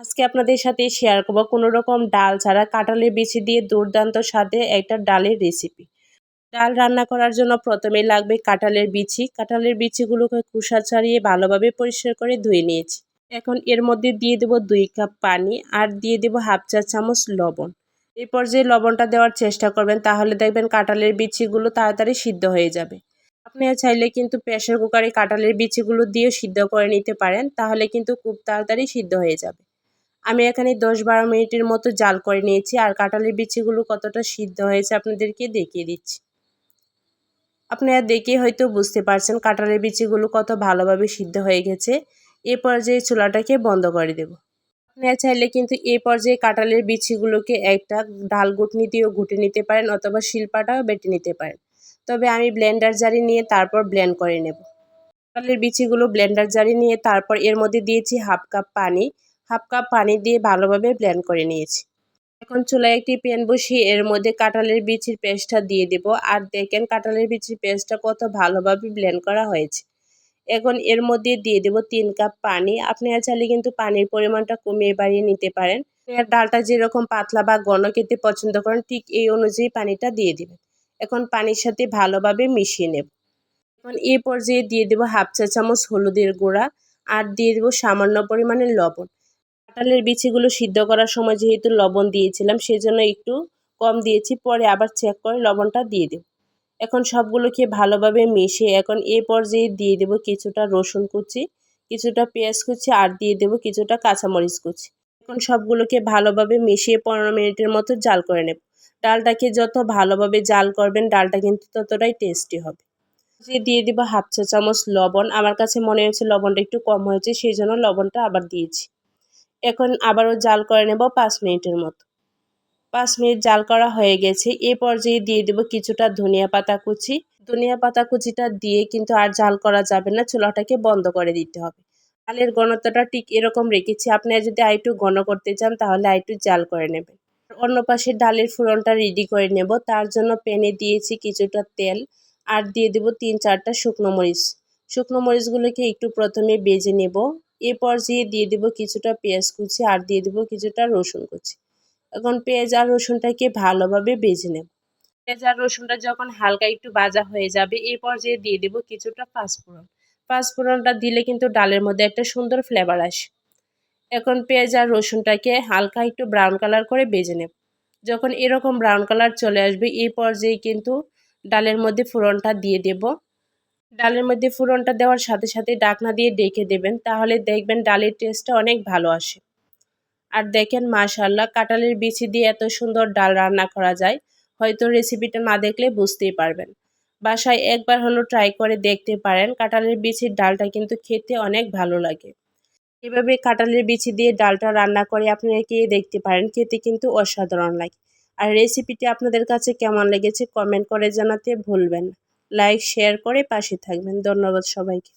আজকে আপনাদের সাথে শেয়ার করব কোনো রকম ডাল ছাড়া কাঁঠালের বিচি দিয়ে দুর্দান্ত স্বাদে একটা ডালের রেসিপি। ডাল রান্না করার জন্য প্রথমেই লাগবে কাঁঠালের বিচি। কাঁঠালের বিচিগুলোকে খোসা ছাড়িয়ে ভালোভাবে পরিষ্কার করে ধুয়ে নিয়েছি। এখন এর মধ্যে দিয়ে দেব 2 কাপ পানি আর দিয়ে দেব হাফ চা চামচ লবণ। এই পর্যায়ে লবণটা দেওয়ার চেষ্টা করবেন, তাহলে দেখবেন কাঁঠালের বিচিগুলো তাড়াতাড়ি সিদ্ধ হয়ে যাবে। আপনারা চাইলে কিন্তু প্রেসার কুকারে কাঁঠালের বিচিগুলো দিয়েও সিদ্ধ করে নিতে পারেন, তাহলে কিন্তু খুব তাড়াতাড়ি সিদ্ধ হয়ে যাবে। আমি এখানে 10-12 মিনিটের মতো জাল করে নিয়েছি আর কাঁঠালের বিচিগুলো কতটা সিদ্ধ হয়েছে আপনাদেরকে দেখিয়ে দিচ্ছি। আপনারা দেখে হয়তো বুঝতে পারছেন কাঁঠালের বিচিগুলো কত ভালোভাবে সিদ্ধ হয়ে গেছে। এই পর্যায়ে চুলাটাকে বন্ধ করে দেব। আপনারা চাইলে কিন্তু এই পর্যায়ে কাঁঠালের বিচিগুলোকে একটা ডাল ঘুটনি দিয়েও ঘুটে নিতে পারেন অথবা শিলপাটাও বেটে নিতে পারেন। তবে আমি ব্লেন্ডার জারে নিয়ে তারপর ব্লেন্ড করে নেব। কাঁঠালের বিচিগুলো ব্লেন্ডার জারে নিয়ে তারপর এর মধ্যে দিয়েছি হাফ কাপ পানি। হাফ কাপ পানি দিয়ে ভালোভাবে ব্লেন্ড করে নিয়েছি। এখন চুলায় একটি প্যান বসিয়ে এর মধ্যে কাঁঠালের বিচির পেস্টটা দিয়ে দেব। আর দেখেন কাঁঠালের বিচির পেস্টটা কত ভালোভাবে ব্লেন্ড করা হয়েছে। এখন এর মধ্যে দিয়ে দেব 3 কাপ পানি। আপনারা চাইলে কিন্তু পানির পরিমাণটা কমিয়ে বাড়িয়ে নিতে পারেন। আপনার ডালটা যেরকম পাতলা বা ঘন খেতে পছন্দ করেন ঠিক এই অনুযায়ী পানিটা দিয়ে দেবেন। এখন পানির সাথে ভালোভাবে মিশিয়ে নেব। এখন এই পর্যায়ে দিয়ে দেব হাফ চা চামচ হলুদের গুঁড়া আর দিয়ে দেব সামান্য পরিমাণে লবণ। কাঁঠালের বিচিগুলো সিদ্ধ করার সময় যেহেতু লবণ দিয়েছিলাম সেজন্য একটু কম দিয়েছি, পরে আবার চেক করে লবণটা দিয়ে দেব। এখন সবগুলোকে ভালোভাবে মিশিয়ে এখন এই পর্যায়ে দিয়ে দেব কিছুটা রসুন কুচি, কিছুটা পেঁয়াজ কুচি আর দিয়ে দেব কিছুটা কাঁচামরিচ কুচি। এখন সবগুলোকে ভালোভাবে মিশিয়ে 15 মিনিটের মতো জাল করে নেব। ডালটাকে যত ভালোভাবে জাল করবেন ডালটা কিন্তু ততটাই টেস্টি হবে। দিয়ে দিব হাফ চা চামচ লবণ। আমার কাছে মনে হয়েছে লবণটা একটু কম হয়েছে, সেই জন্য লবণটা আবার দিয়েছি। এখন আবারও জাল করে নেব 5 মিনিটের মতো। 5 মিনিট জাল করা হয়ে গেছে। এই পর্যায়ে দিয়ে দেব কিছুটা ধনিয়া পাতা কুচি। ধনিয়া পাতা কুচিটা দিয়ে কিন্তু আর জাল করা যাবে না, চুলাটাকে বন্ধ করে দিতে হবে। ডালের ঘনত্বটা ঠিক এরকম রেখেছি। আপনারা যদি আরেকটু ঘন করতে চান তাহলে আরেকটু জাল করে নেবেন। অন্য পাশে ডালের ফোড়নটা রেডি করে নেব। তার জন্য প্যানে দিয়েছি কিছুটা তেল আর দিয়ে দেব 3-4টা শুকনো মরিচ। শুকনো মরিচগুলোকে একটু প্রথমে ভেজে নেব। এ পর্যায়ে দিয়ে দেব কিছুটা পেঁয়াজ কুচি আর দিয়ে দেব কিছুটা রসুন কুচি। এখন পেঁয়াজ আর রসুনটাকে ভালোভাবে ভেজে নেব। পেঁয়াজ আর রসুনটা যখন হালকা একটু ভাজা হয়ে যাবে এই পর্যায়ে দিয়ে দেব কিছুটা পাঁচফোড়ন। পাঁচফোড়নটা দিলে কিন্তু ডালের মধ্যে একটা সুন্দর ফ্লেভার আসে। এখন পেঁয়াজ আর রসুনটাকে হালকা একটু ব্রাউন কালার করে ভেজে নেব। যখন এরকম ব্রাউন কালার চলে আসবে এই পর্যায়ে কিন্তু ডালের মধ্যে ফোড়নটা দিয়ে দেব। ডালের মধ্যে ফোড়নটা দেওয়ার সাথে সাথে ঢাকনা দিয়ে ঢেকে দেবেন, তাহলে দেখবেন ডালের টেস্টটা অনেক ভালো আসে। আর দেখেন মাশাআল্লাহ কাঁঠালের বিচি দিয়ে এত সুন্দর ডাল রান্না করা যায়, হয়তো রেসিপিটা না দেখলে বুঝতেই পারবেন। বাসায় একবার হলো ট্রাই করে দেখতে পারেন, কাঁঠালের বিচির ডালটা কিন্তু খেতে অনেক ভালো লাগে। এভাবে কাঁঠালের বিচি দিয়ে ডালটা রান্না করে আপনারা খেয়ে দেখতে পারেন, খেতে কিন্তু অসাধারণ লাগে। আর রেসিপিটি আপনাদের কাছে কেমন লেগেছে কমেন্ট করে জানাতে ভুলবেন না। লাইক শেয়ার করে পাশে থাকবেন। ধন্যবাদ সবাইকে।